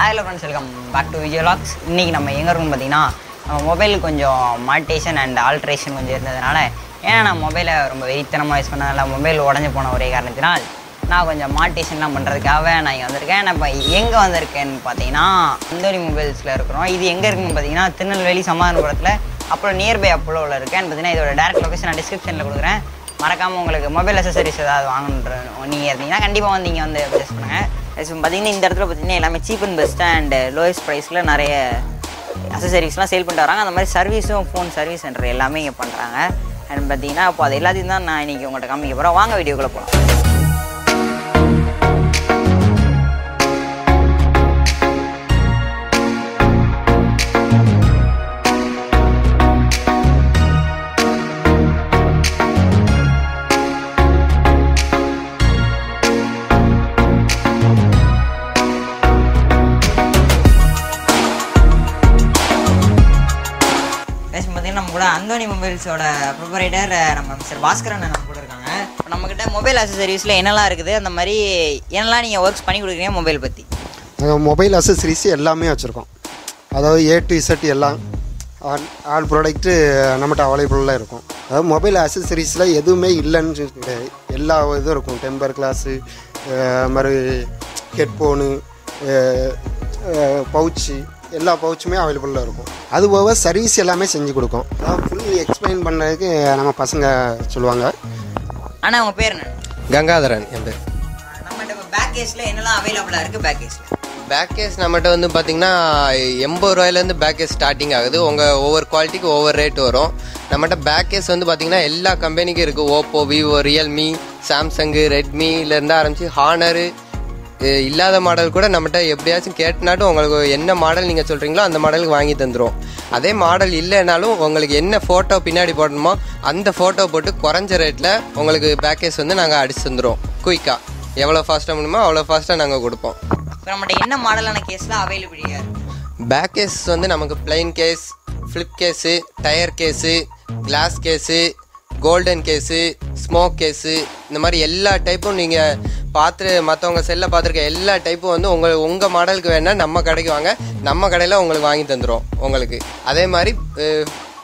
Hello friends, welcome back to Vijay vlogs. இன்றைக்கி நம்ம எங்கே இருக்கோம்னு பார்த்தீங்கன்னா, நம்ம மொபைல் கொஞ்சம் மாடிட்டேஷன் அண்ட் ஆல்ட்ரேஷன் கொஞ்சம் இருந்ததுனால, ஏன்னா நான் மொபைலை ரொம்ப வெறித்தனமாக யூஸ் பண்ணதால மொபைல் உடஞ்சி போன ஒரே காரணத்தினால் நான் கொஞ்சம் மாடிட்டேஷன்லாம் பண்ணுறதுக்காக நான் இங்கே வந்திருக்கேன். நான் இப்போ எங்கே வந்திருக்கேன்னு பார்த்தீங்கன்னா, அந்தோனி மொபைல்ஸில் இருக்கிறோம். இது எங்கே இருக்குன்னு பார்த்தீங்கன்னா, திருநெல்வேலி சமாதானபுரத்தில், அப்புறம் நியர்பை அப்போலோவில் இருக்கேன். பார்த்தீங்கன்னா இதோட டேரக்ட் லொக்கேஷன் நான் டிஸ்கிரிப்ஷனில் கொடுக்குறேன். மறக்காமல் உங்களுக்கு மொபைல் அசசரிஸ் ஏதாவது வாங்கணுன்ற நீங்கள் இருந்தீங்கன்னா கண்டிப்பாக வந்து இங்கே வந்து பர்ச்சேஸ் பண்ணுங்கள். பார்த்தீங்கன்னா இந்த இடத்துல பார்த்தீங்கன்னா எல்லாமே cheap and best and lowest ப்ரைஸில் நிறைய அசசரிஸ்லாம் சேல் பண்ணிட்டு வராங்க. அந்த மாதிரி சர்வீஸும் ஃபோன் சர்வீஸ் சென்டர் எல்லாமே இங்கே பண்ணுறாங்க. அண்ட் பார்த்தீங்கன்னா இப்போ அது எல்லாத்தையும் தான் நான் இன்றைக்கி உங்கள்கிட்ட காமிக்க போகிறேன். வாங்க வீடியோக்குள்ளே போகலாம். நம்ம கூட அந்தோனி மொபைல்ஸோட ப்ரொப்ரைட்டர் நம்ம மிஸ்டர் பாஸ்கரன் நம்ம கூட இருக்காங்க. இப்போ நம்மக்கிட்ட மொபைல் அசசரிஸில் என்னெல்லாம் இருக்குது, அந்த மாதிரி என்னெல்லாம் நீங்கள் ஒர்க்ஸ் பண்ணி கொடுக்குறீங்க மொபைல் பற்றி? மொபைல் அசசரிஸ் எல்லாமே வச்சுருக்கோம். அதாவது A to Z எல்லாம் ஆல் ப்ராடக்ட்டு நம்மகிட்ட அவைலபிளாக இருக்கும். அதாவது மொபைல் அசசரிஸில் எதுவுமே இல்லைன்னு கிடையாது, எல்லா இதுவும் இருக்கும். டெம்பர் கிளாஸு, மாதிரி ஹெட்ஃபோனு, பவுச்சு, எல்லா பவுச்சுமே அவைலபிளாக இருக்கும். அது போக சர்வீஸ் எல்லாமே செஞ்சு கொடுக்கும். அதாவது ஃபுல் எக்ஸ்பிளைன் பண்ணுறதுக்கு நம்ம பசங்க சொல்லுவாங்க. ஆனால் உங்கள் பேர் என்ன? கங்காதரன் என் பேர். நம்மகிட்ட இப்போ பேக் கேஸில் என்னெல்லாம் அவைலபிளாக இருக்குது? பேக் கேஸ் நம்மகிட்ட வந்து பார்த்திங்கன்னா 80 ரூபாயிலேருந்து பேக் கேஸ் ஸ்டார்டிங் ஆகுது. ஒவ்வொரு குவாலிட்டிக்கு ஒவ்வொரு ரேட் வரும். நம்மகிட்ட பேக் கேஸ் வந்து பார்த்திங்கன்னா எல்லா கம்பெனிக்கும் இருக்குது. ஓப்போ, விவோ, ரியல்மி, சாம்சங்கு, ரெட்மிலேருந்து ஆரம்பித்து ஹானரு, இல்லாத மாடல் கூட நம்மகிட்ட எப்படியாச்சும் கேட்டுனாட்டும் உங்களுக்கு என்ன மாடல் நீங்கள் சொல்கிறீங்களோ அந்த மாடலுக்கு வாங்கி தந்துடும். அதே மாடல் இல்லைனாலும் உங்களுக்கு என்ன ஃபோட்டோ பின்னாடி போடணுமோ அந்த ஃபோட்டோ போட்டு குறைஞ்ச ரேட்டில் உங்களுக்கு பேக்கேஜ் வந்து நாங்கள் அடிச்சு தந்துடுவோம். குயிக்காக எவ்வளோ ஃபாஸ்ட்டாக முடியுமோ அவ்வளோ ஃபாஸ்ட்டாக நாங்கள் கொடுப்போம். இப்போ நம்மகிட்ட என்ன மாடலான கேஸ்லாம் அவைலபிலிட்டியாக இருக்குது? பேக்கேஸ் வந்து நமக்கு plain case, flip case, tyre case, glass case, golden case, smoke case, இந்த மாதிரி எல்லா டைப்பும் நீங்கள் மற்றவங்க செல்லை பார்த்துருக்க எல்லா டைப்பும் வந்து உங்கள் மாடலுக்கு வேணால் நம்ம கடைக்கு வாங்க, நம்ம கடையில் உங்களுக்கு வாங்கி தந்துடும் உங்களுக்கு. அதே மாதிரி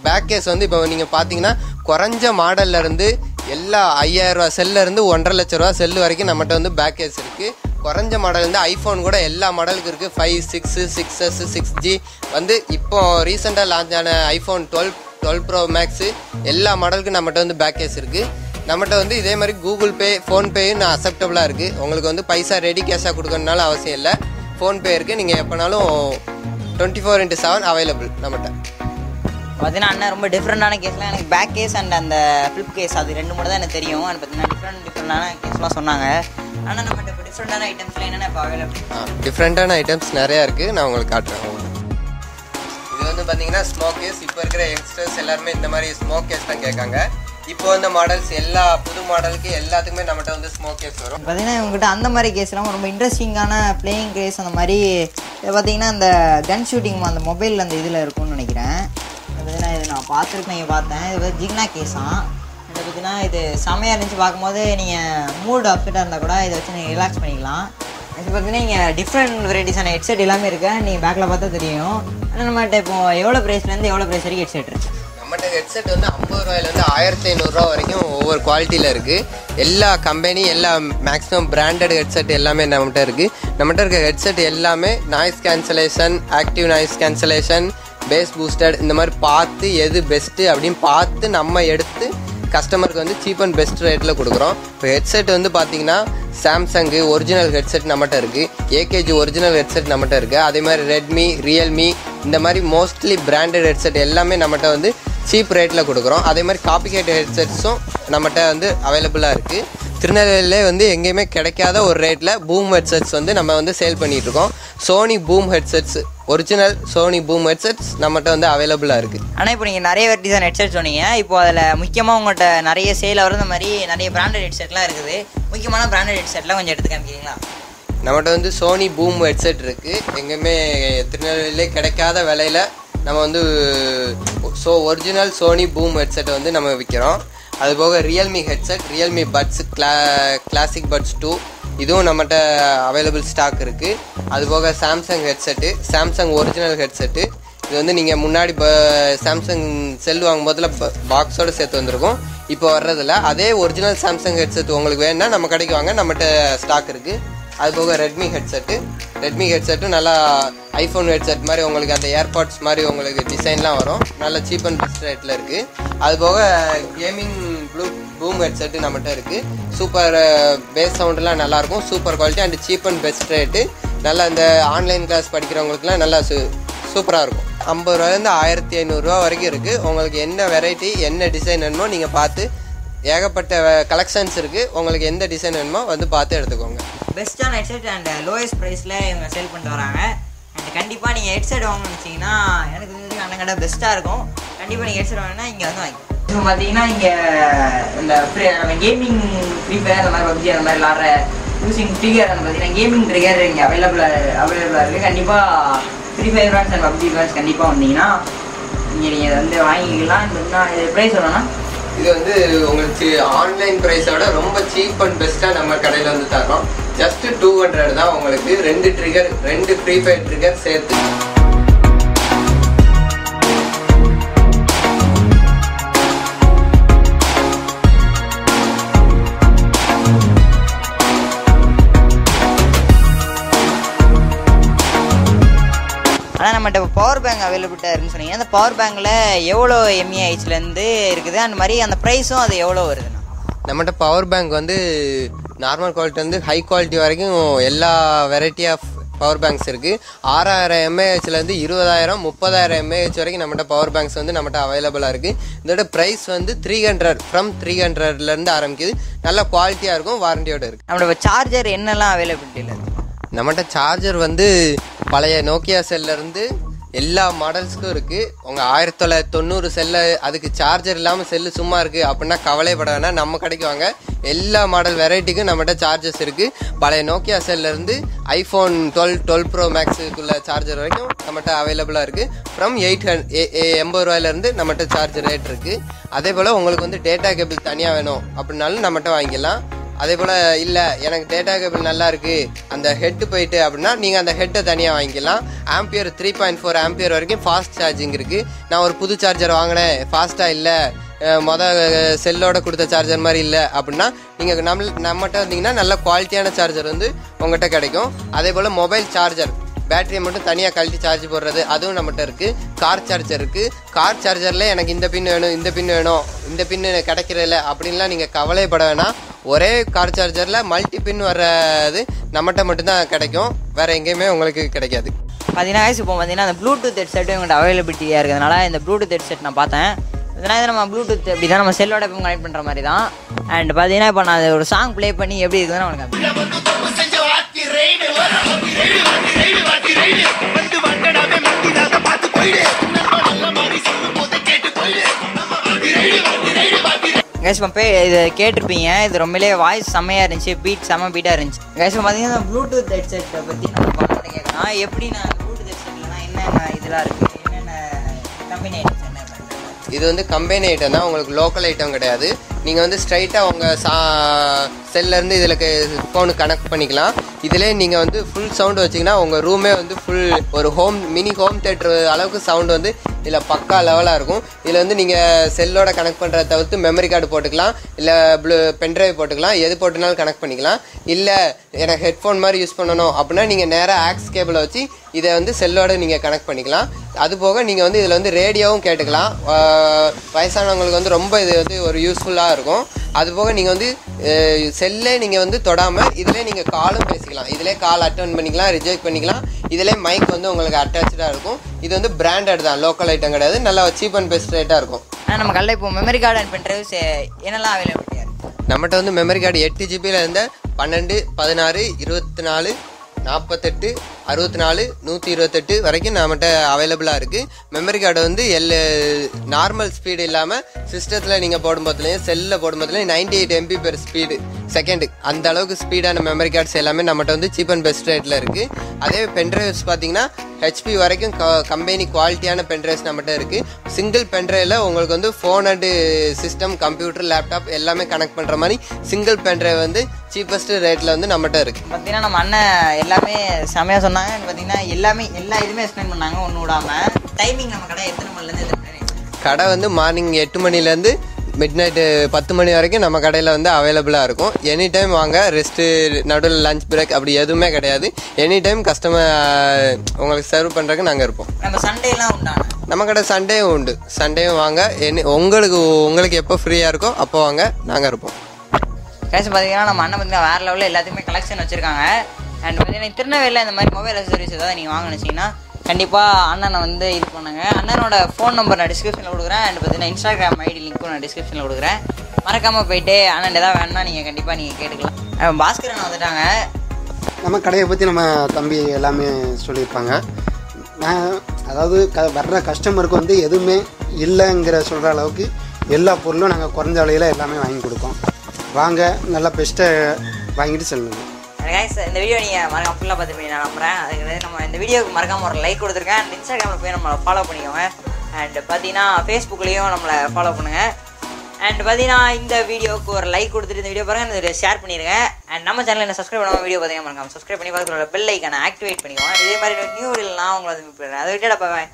பேக் கேஸ் வந்து இப்போ நீங்கள் பார்த்தீங்கன்னா குறைஞ்ச மாடல்லேருந்து எல்லா 5000 ரூபா செல்லேருந்து 1.5 லட்ச ரூபா செல்லு வரைக்கும் நம்மகிட்ட வந்து பேக் கேஸ் இருக்குது. குறைஞ்ச மாடல் வந்து ஐஃபோன் கூட எல்லா மாடலுக்கு இருக்குது. 5, 6, 6S, 6G வந்து இப்போ ரீசெண்டாக லான்ச் ஆன ஐஃபோன் 12 ப்ரோ மேக்ஸு எல்லா மாடலுக்கும் நம்மகிட்ட வந்து பேக் கேஸ் இருக்குது. நம்மகிட்ட வந்து இதே மாதிரி கூகுள் பே, ஃபோன்பேயும் நான் அக்செப்டபுளாக இருக்குது. உங்களுக்கு வந்து பைசா ரெடி கேஷாக கொடுக்கறதுனால அவசியம் இல்லை. ஃபோன்பே இருக்குது, நீங்கள் எப்போனாலும் 24/7 அவைலபிள் நம்மகிட்ட. பார்த்தீங்கன்னா அண்ணன் ரொம்ப டிஃப்ரெண்டான கேஸ்லாம் எனக்கு பேக் கேஸ் அண்ட் அந்த ஃப்ளிப் கேஸ் அது ரெண்டு மட்டும் தான் எனக்கு தெரியும். அது பார்த்தீங்கன்னா டிஃப்ரெண்டான கேஸ்லாம் சொன்னாங்க. ஆனால் நம்மகிட்ட இப்போ டிஃப்ரெண்டான ஐட்டம்ஸ்லாம் என்னென்ன இப்போ அவைலபிள்? டிஃப்ரெண்ட்டான ஐட்டம்ஸ் நிறையா இருக்குது, நான் உங்களுக்கு காட்டுறேன். இது வந்து பார்த்தீங்கன்னா ஸ்மோக் கேஸ். இப்போ இருக்கிற யங்ஸ்டர்ஸ் எல்லாருமே இந்த மாதிரி ஸ்மோக் கேஸ் தான் கேட்காங்க. இப்போ வந்து மாடல்ஸ் எல்லா புது மாடலுக்கு எல்லாத்துக்குமே நம்மகிட்ட வந்து ஸ்மோக் கேஸ் வரும். பார்த்தீங்கன்னா இவங்ககிட்ட அந்த மாதிரி கேஸ்லாம் ரொம்ப இன்ட்ரெஸ்டிங்கான பிளேயிங் கேஸ் அந்த மாதிரி பார்த்தீங்கன்னா அந்த கன் ஷூட்டிங் அந்த மொபைலில் அந்த இதில் இருக்கும்னு நினைக்கிறேன். பார்த்தீங்கன்னா இது நான் பார்த்தேன். இது வந்து ஜிக்னா கேஸாம். இது பார்த்தீங்கன்னா இது செமையாக இருந்துச்சு. பார்க்கும்போது நீங்கள் மூட் அப்செட்டாக இருந்தால் கூட இதை வச்சு நீங்கள் ரிலாக்ஸ் பண்ணிக்கலாம். இது பார்த்தீங்கன்னா இங்கே டிஃப்ரெண்ட் வெரைட்டிஸான ஹெட்செட் எல்லாமே இருக்குது. நீங்கள் பேக்கில் பார்த்தா தெரியும். ஆனால் நம்மகிட்ட இப்போ எவ்வளோ ப்ரைஸ்லேருந்து எவ்வளோ ப்ரைஸ் வரைக்கும் ஹெட்செட் இருக்குது? நம்மகிட்ட ஹெட்செட் வந்து 50 ரூபாயிலேருந்து 1500 ரூபா வரைக்கும் ஒவ்வொரு குவாலிட்டியில் இருக்குது. எல்லா கம்பெனி, எல்லா மேக்ஸிமம் பிராண்டட் ஹெட்செட் எல்லாமே நம்மகிட்ட இருக்குது. நம்மகிட்ட இருக்க ஹெட்செட் எல்லாமே noise cancellation, active noise cancellation, bass boosted, இந்த மாதிரி பார்த்து எது பெஸ்ட்டு அப்படின்னு பார்த்து நம்ம எடுத்து கஸ்டமருக்கு வந்து சீப் அண்ட் பெஸ்ட் ரேட்டில் கொடுக்குறோம். இப்போ ஹெட்செட் வந்து பார்த்தீங்கன்னா சாம்சங்கு ஒரிஜினல் ஹெட்செட் நம்மகிட்ட இருக்குது, AKG ஒரிஜினல் ஹெட்செட் நம்மகிட்ட இருக்குது. அதே மாதிரி ரெட்மி, ரியல்மி, இந்த மாதிரி மோஸ்ட்லி பிராண்டட் ஹெட்செட் எல்லாமே நம்மகிட்ட வந்து சீப் ரேட்டில் கொடுக்குறோம். அதே மாதிரி காப்பிகேட் ஹெட்செட்ஸும் நம்மகிட்ட வந்து அவைலபிளாக இருக்குது. திருநெல்வேலியிலே வந்து எங்கேயுமே கிடைக்காத ஒரு ரேட்டில் பூம் ஹெட்செட்ஸ் வந்து நம்ம வந்து சேல் பண்ணிகிட்ருக்கோம். Sony boom headsets, original Sony boom headsets நம்மகிட்ட வந்து அவைலபிளாக இருக்குது. ஆனால் இப்போ நீங்கள் நிறைய வெரைட்டிஸான ஹெட்செட் சொன்னீங்க. இப்போ அதில் முக்கியமாக உங்கள்கிட்ட நிறைய சேல் ஆகிற இந்த மாதிரி நிறைய பிராண்டட் ஹெட்செட்லாம் இருக்குது. முக்கியமான பிராண்டட் ஹெட்செட்லாம் கொஞ்சம் எடுத்து காமிக்கிறீங்களா? நம்மகிட்ட வந்து சோனி பூம் ஹெட்செட் இருக்குது. எங்கேயுமே திருநெல்வேலியிலே கிடைக்காத விலையில் நம்ம வந்து ஒரிஜினல் சோனி பூம் ஹெட்செட்டை வந்து நம்ம விற்கிறோம். அதுபோக Realme headset, Realme buds, classic buds 2, இதுவும் நம்மகிட்ட அவைலபிள் ஸ்டாக் இருக்குது. அதுபோக Samsung headset, Samsung original headset. இது வந்து நீங்கள் முன்னாடி சாம்சங் செல் வாங்கும் போதில் பாக்ஸோடு சேர்த்து வந்திருக்கும். இப்போ வர்றதில்ல. அதே ஒரிஜினல் சாம்சங் ஹெட்செட் உங்களுக்கு வேணும்னா நம்ம கடைக்கு வாங்க, நம்மகிட்ட ஸ்டாக் இருக்குது. அதுபோக ரெட்மி ஹெட்செட்டும் நல்லா ஐஃபோன் ஹெட்செட் மாதிரி உங்களுக்கு அந்த ஏர்பாட்ஸ் மாதிரி உங்களுக்கு டிசைன்லாம் வரும். நல்ல சீப் அண்ட் பெஸ்ட் ரேட்டில் இருக்குது. அதுபோக கேமிங் பூம் ஹெட்செட்டு நம்மகிட்ட இருக்குது. சூப்பர் பேஸ் சவுண்டெலாம் நல்லாயிருக்கும், super quality and cheap and best rate. நல்லா இந்த ஆன்லைன் கிளாஸ் படிக்கிறவங்களுக்குலாம் நல்லா சூப்பராக இருக்கும். 50 ரூபாயிலேருந்து 1500 ரூபா வரைக்கும் இருக்குது. உங்களுக்கு என்ன வெரைட்டி என்ன டிசைன் வேணுமோ நீங்கள் பார்த்து, ஏகப்பட்ட கலெக்ஷன்ஸ் இருக்குது. உங்களுக்கு எந்த டிசைன் வேணுமோ வந்து பார்த்து எடுத்துக்கோங்க. பெஸ்ட்டான ஹெட்செட் அண்ட் லோயஸ்ட் ப்ரைஸில் இவங்க சேல் பண்ணிட்டு வராங்க. அண்ட் கண்டிப்பாக நீங்கள் ஹெட்செட் வாங்கணும்னு வச்சிங்கன்னா எனக்கு தெரிஞ்சு அந்த கடை பெஸ்ட்டாக இருக்கும். கண்டிப்பாக நீங்கள் ஹெட்செட் வாங்கினா இங்கே வந்து வாங்கி. இப்போ பார்த்தீங்கன்னா இங்கே இந்த நம்ம கேமிங் ஃப்ரீ ஃபயர் அந்த மாதிரி பப்ஜி அந்த மாதிரி விளாட்ற யூஸிங் ட்ரிகர் அந்த பார்த்தீங்கன்னா கேமிங் ட்ரிகர் இங்கே அவைலபிளாக இருக்குது. கண்டிப்பாக free fire fans and PUBG fans கண்டிப்பாக வந்தீங்கன்னா இங்கே நீங்கள் வந்து வாங்கிக்கலாம். இது ப்ரைஸ் சொல்லணும்னா இது வந்து உங்களுக்கு ஆன்லைன் ப்ரைஸோட ரொம்ப சீப் அண்ட் பெஸ்ட்டாக நம்ம கடையில் வந்து தரோம். ஜஸ்ட் 200 தான் உங்களுக்கு 2 ஃப்ரீ ஃபயர் ட்ரிகர் சேர்த்து. ஆனால் நம்மகிட்ட இப்போ பவர் பேங்க் அவைலபிலிட்டாக இருக்குன்னு சொன்னீங்க. அந்த பவர் பேங்கில் எவ்வளோ எம்ஏஹெச்லேருந்து இருக்குது, அந்த மாதிரி அந்த ப்ரைஸும் அது எவ்வளோ வருதுண்ணா? நம்மகிட்ட பவர் பேங்க் வந்து நார்மல் குவாலிட்டி வந்து ஹை குவாலிட்டி வரைக்கும் எல்லா வெரைட்டி ஆஃப் பவர் பேங்க்ஸ் இருக்குது. 6000 mAhலேருந்து 20000 30,000 mAh வரைக்கும் நம்மகிட்ட பவர் பேங்க்ஸ் வந்து நம்மகிட்ட அவைலபிளாக இருக்குது. இதோட ப்ரைஸ் வந்து 300 ஆரம்பிக்குது. நல்ல குவாலிட்டியாக இருக்கும், வாரண்டியோடு இருக்குது. நம்மளோட சார்ஜர் என்னெல்லாம் அவைலபிலிட்டியில் இருக்குது? நம்மகிட்ட சார்ஜர் வந்து பழைய நோக்கியா செல்லேருந்து எல்லா மாடல்ஸுக்கும் இருக்குது. உங்கள் 1990 செல்லு அதுக்கு சார்ஜர் இல்லாமல் செல்லு சும்மா இருக்குது அப்படின்னா கவலைப்பட வேணாம், நம்ம கிடைக்கு வாங்க. எல்லா மாடல் வெரைட்டிக்கும் நம்மகிட்ட சார்ஜஸ் இருக்குது. பழைய நோக்கியா செல்லேருந்து ஐஃபோன் 12 ப்ரோ மேக்ஸுக்குள்ள சார்ஜர் வரைக்கும் நம்மகிட்ட அவைலபிளாக இருக்குது. ஃப்ரம் 80 ரூபாயிலேருந்து நம்மகிட்ட சார்ஜர் ரேட் இருக்குது. அதே போல் உங்களுக்கு வந்து டேட்டா கேபிள் தனியாக வேணும் அப்படின்னாலும் நம்மகிட்ட வாங்கிக்கலாம். அதே போல் இல்லை எனக்கு டேட்டா கேபிள் நல்லா இருக்குது அந்த ஹெட்டு போயிட்டு அப்படின்னா நீங்கள் அந்த ஹெட்டை தனியாக வாங்கிக்கலாம். ஆம்பியர் 3.4 ஆம்பியர் வரைக்கும் ஃபாஸ்ட் சார்ஜிங் இருக்குது. நான் ஒரு புது சார்ஜர் வாங்கினேன், ஃபாஸ்ட்டாக இல்லை, செல்லோட கொடுத்த சார்ஜர் மாதிரி இல்லை அப்படின்னா நீங்கள் நம்மகிட்ட வந்தீங்கன்னா நல்ல குவாலிட்டியான சார்ஜர் வந்து உங்கள்கிட்ட கிடைக்கும். அதே போல் மொபைல் சார்ஜர் பேட்டரியை மட்டும் தனியாக கழட்டி சார்ஜ் போடுறது அதுவும் நம்மகிட்ட இருக்குது. கார் சார்ஜர் இருக்குது. கார் சார்ஜரில் எனக்கு இந்த பின் வேணும் இந்த பின்னு கிடைக்கிறதில்ல அப்படின்லாம் நீங்கள் கவலைப்பட வேணாம். ஒரே கார் சார்ஜரில் மல்டி பின் வர்றது நம்மகிட்ட மட்டும்தான் கிடைக்கும், வேறு எங்கேயுமே உங்களுக்கு கிடைக்காது. பார்த்தீங்கன்னா இப்போ பார்த்தீங்கன்னா அந்த ப்ளூடூத் ஹெட்செட்டும் எங்கள்கிட்ட அவைலபிலிட்டியாக இருக்கிறதுனால இந்த ப்ளூடூத் ஹெட்செட் நான் பார்த்தேன். இதனால் இதை நம்ம ப்ளூடூத் அப்படி தான் நம்ம செல்லோட இப்போ கனெக்ட் பண்ணுற மாதிரி தான். அண்ட் பார்த்தீங்கன்னா இப்போ நான் ஒரு சாங் ப்ளே பண்ணி எப்படி இருக்குதுன்னு அவனுக்கு கைஸ் இப்போ இதை கேட்டிருப்பீங்க. இது ரொம்பவே வாய்ஸ் செம்மையாக இருந்துச்சு, செம்ம பீட்டாக இருந்துச்சு. கைஸ் இப்போ பார்த்தீங்கன்னா ப்ளூடூத் ஹெட்செட்டை பற்றி நம்ம பார்த்து கேட்கலாம். எப்படி நான் ப்ளூடூத் ஹெட்செட்லாம் என்னென்ன இதெல்லாம் இருக்குது, என்னென்ன கம்பெனி ஐட்டம்ஸ் என்ன? இது வந்து கம்பெனி ஐட்டம் தான், உங்களுக்கு லோக்கல் ஐட்டம் கிடையாது. நீங்கள் வந்து ஸ்ட்ரைட்டாக உங்கள் செல்லேருந்து இதில் ஃபோனு கனெக்ட் பண்ணிக்கலாம். இதிலே நீங்கள் வந்து ஃபுல் சவுண்டு வச்சிங்கன்னா உங்கள் ரூமே வந்து ஃபுல் ஒரு மினி ஹோம் தேட்டர் அளவுக்கு சவுண்டு வந்து இதில் பக்கா லெவலாக இருக்கும். இதில் வந்து நீங்கள் செல்லோட கனெக்ட் பண்ணுறத தவிர்த்து மெமரி கார்டு போட்டுக்கலாம், இல்லை பென்ட்ரைவ் போட்டுக்கலாம், எது போட்டுனாலும் கனெக்ட் பண்ணிக்கலாம். இல்லை எனக்கு ஹெட்ஃபோன் மாதிரி யூஸ் பண்ணணும் அப்படின்னா நீங்கள் நேராக ஆக்ஸ் கேபிளை வச்சு இதை வந்து செல்லோட நீங்கள் கனெக்ட் பண்ணிக்கலாம். அதுபோக நீங்கள் வந்து இதில் வந்து ரேடியோவும் கேட்டுக்கலாம். வயசானவங்களுக்கு வந்து ரொம்ப இது வந்து ஒரு யூஸ்ஃபுல்லாக இருக்கும். அதுபோக நீங்கள் வந்து செல்லே நீங்கள் வந்து தொடாமல் இதிலே நீங்கள் காலும் பேசிக்கலாம். இதிலே கால் அட்டன் பண்ணிக்கலாம், ரிஜெக்ட் பண்ணிக்கலாம். இதிலே மைக் வந்து உங்களுக்கு அட்டாச்சாக இருக்கும். இது வந்து பிராண்டட் தான், லோக்கல் ஐட்டம் கிடையாது. நல்லா சீப் அண்ட் பெஸ்ட் ரேட்டாக இருக்கும். நம்ம கல்ல இப்போ மெமரி கார்டு அண்ட் பென்ட்ரைவ் என்னெல்லாம் அவைலபிலிட்டியாக இருக்குது? நம்மகிட்ட வந்து மெமரி கார்டு 8 GB இருந்து 12, 16, 24, 48, 64 128 வரைக்கும் நம்மகிட்ட அவைலபிளாக இருக்குது. மெமரி கார்டு வந்து நார்மல் ஸ்பீடு இல்லாமல் சிஸ்டத்தில் நீங்கள் போடும்போதுலேயும் செல்லில் போடும்போதுலேயும் 98 MB பெர் ஸ்பீடு செகண்டு அந்த அளவுக்கு ஸ்பீடான மெமரி கார்ட்ஸ் எல்லாமே நம்மகிட்ட வந்து சீப் அண்ட் பெஸ்ட் ரேட்டில் இருக்குது. அதே பென்ட்ரைவ்ஸ் பார்த்தீங்கன்னா HP வரைக்கும் கம்பெனி குவாலிட்டியான பென்ட்ரைவ்ஸ் நம்மகிட்ட இருக்குது. சிங்கிள் பென்ட்ரைவில் உங்களுக்கு வந்து phone and system computer laptop எல்லாமே கனெக்ட் பண்ணுற மாதிரி சிங்கிள் பென்ட்ரைவ் வந்து சீப்பஸ்ட் ரேட்டில் வந்து நம்மகிட்ட இருக்குது. பார்த்தீங்கன்னா நம்ம அண்ணன் எல்லாமே செமையாக சொன்னாங்க. பார்த்தீங்கன்னா எல்லா இதுவுமே எக்ஸ்பிளைன் பண்ணாங்க ஒன்று விடாமல். டைமிங் நம்ம கடை எத்தனை மணிலேருந்து எத்தனை மணி? கடை வந்து மார்னிங் 8 மணிலேருந்து மிட் நைட்டு 10 மணி வரைக்கும் நம்ம கடையில் வந்து அவைலபிளாக இருக்கும். எனி டைம் வாங்க, ரெஸ்ட்டு நடுவில் லஞ்ச் பிரேக் அப்படி எதுவுமே கிடையாது. எனி டைம் கஸ்டமர் உங்களுக்கு சர்வ் பண்ணுறதுக்கு நாங்கள் இருப்போம். நம்ம சண்டேலாம் உண்டாங்க, நம்ம கடை சண்டேவும் உண்டு. சண்டேவும் வாங்க, உங்களுக்கு எப்போ ஃப்ரீயாக இருக்கோ அப்போ வாங்க, நாங்கள் இருப்போம். கேஷ் பார்த்தீங்கன்னா நம்ம அண்ணன் பார்த்தீங்கன்னா வேறு லெவலில் எல்லாத்துக்குமே கலெக்ஷன் வச்சுருக்காங்க. அண்ட் பார்த்தீங்கன்னா திருநெல்வேலியில் இந்த மாதிரி மொபைல் அக்சசரிஸ் ஏதாவது நீங்கள் வாங்க நினச்சிங்கன்னா கண்டிப்பாக அண்ணனை வந்து இது பண்ணுங்க. அண்ணனோட ஃபோன் நம்பர் நான் டிஸ்கிரிப்ஷனில் கொடுக்குறேன். அண்ட் பார்த்தீங்கன்னா Instagram ID லிங்க்கும் நான் டிஸ்கிரிப்ஷனில் கொடுக்குறேன். மறக்காமல் போயிட்டு அண்ணன் ஏதாவது வேணுன்னா நீங்கள் கண்டிப்பாக நீங்கள் கேட்டுக்கலாம். பாஸ்கர் அண்ணன் வந்துட்டாங்க. நம்ம கடையை பற்றி நம்ம தம்பி எல்லாமே சொல்லியிருப்பாங்க. அதாவது வர்ற கஸ்டமருக்கு வந்து எதுவுமே இல்லைங்கிற சொல்கிற அளவுக்கு எல்லா பொருளும் நாங்கள் குறைஞ்ச விலையில் எல்லாமே வாங்கி கொடுப்போம். வாங்க, நல்லா பெஸ்ட்டை வாங்கிட்டு செல்லுங்க. இந்த வீடியோ நீங்கள் மறக்காம ஃபுல்லாக பார்த்துப்பீங்க நான் நம்புகிறேன். அதுக்கு நம்ம இந்த வீடியோவுக்கு மறக்காமல் ஒரு லைக் கொடுத்துருக்கேன். அண்ட் Instagramல போய் நம்மளை ஃபாலோ பண்ணிக்கோங்க. அண்ட் பார்த்தீங்கன்னா Facebookலேயும் நம்மளை ஃபாலோ பண்ணுங்கள். அண்ட் பார்த்தீங்கன்னா இந்த வீடியோவுக்கு ஒரு லைக் கொடுத்துட்டு இந்த வீடியோ பாருங்கள், இந்த வீடியோ ஷேர் பண்ணிடுங்க. அண்ட் நம்ம சேனலில் என்ன சப்ஸ்கிரைப் பண்ணாமல் வீடியோ பார்த்தீங்கன்னா மறக்காம சப்ஸ்கிரைப் பண்ணி பார்த்து பெல் ஐக்கானை ஆக்டிவேட் பண்ணிக்கோங்க. இதே மாதிரி நியூ வீடியோலாம் உங்களை அதை விட்டு பாய்.